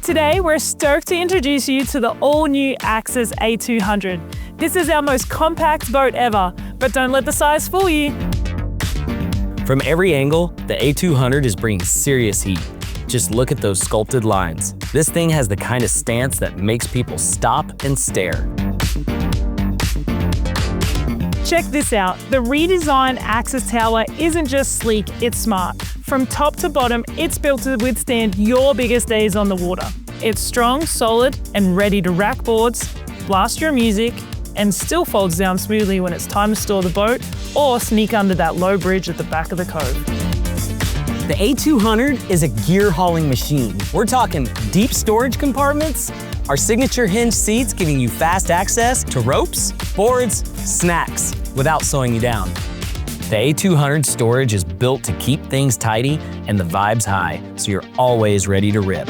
Today, we're stoked to introduce you to the all-new Axis A200. This is our most compact boat ever, but don't let the size fool you. From every angle, the A200 is bringing serious heat. Just look at those sculpted lines. This thing has the kind of stance that makes people stop and stare. Check this out. The redesigned Axis tower isn't just sleek, it's smart. From top to bottom, it's built to withstand your biggest days on the water. It's strong, solid, and ready to rack boards, blast your music, and still folds down smoothly when it's time to store the boat or sneak under that low bridge at the back of the cove. The A200 is a gear hauling machine. We're talking deep storage compartments, our signature hinge seats giving you fast access to ropes, boards, snacks without slowing you down. The A200 storage is built to keep things tidy and the vibes high, so you're always ready to rip.